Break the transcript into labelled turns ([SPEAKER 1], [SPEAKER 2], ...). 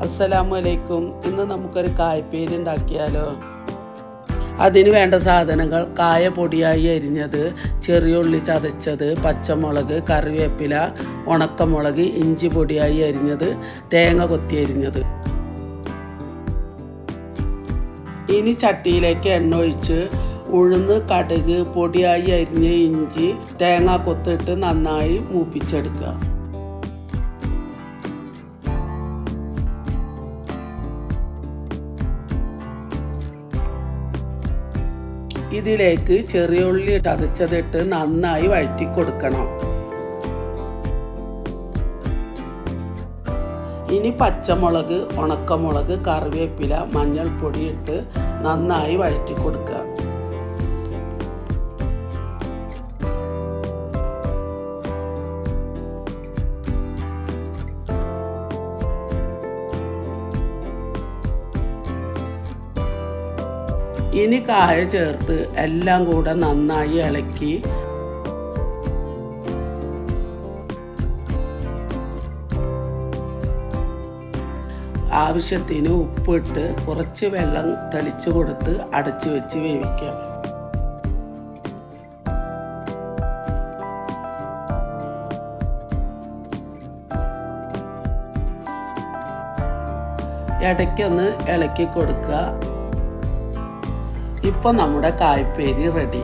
[SPEAKER 1] അസ്സലാമലൈക്കും. ഇന്ന് നമുക്കൊരു കായ്പേരി ഉണ്ടാക്കിയാലോ. അതിന് വേണ്ട സാധനങ്ങൾ: കായ പൊടിയായി അരിഞ്ഞത്, ചെറിയ ഉള്ളി ചതച്ചത്, പച്ചമുളക്, കറിവേപ്പില, ഉണക്കമുളക്, ഇഞ്ചി പൊടിയായി അരിഞ്ഞത്, തേങ്ങ കൊത്തി അരിഞ്ഞത്. ഇനി ചട്ടിയിലേക്ക് എണ്ണ ഒഴിച്ച് ഉഴുന്ന്, കടുക്, പൊടിയായി അരിഞ്ഞ ഇഞ്ചി, തേങ്ങ കൊത്തിട്ട് നന്നായി മൂപ്പിച്ചെടുക്കുക. ഇതിലേക്ക് ചെറിയ ഉള്ളി ചതച്ചതിട്ട് നന്നായി വഴറ്റി കൊടുക്കണം. ഇനി പച്ചമുളക്, ഉണക്കമുളക്, കറിവേപ്പില, മഞ്ഞൾപ്പൊടി ഇട്ട് നന്നായി വഴറ്റി കൊടുക്കുക. ഇനി കായ ചേർത്ത് എല്ലാം കൂടെ നന്നായി ഇളക്കി ആവശ്യത്തിന് ഉപ്പിട്ട് കുറച്ച് വെള്ളം തളിച്ചു കൊടുത്ത് അടച്ചു വെച്ച് വേവിക്കാം. ഇടയ്ക്കൊന്ന് ഇളക്കി കൊടുക്കുക. ഇപ്പോൾ നമ്മുടെ കായ്പേരി റെഡി.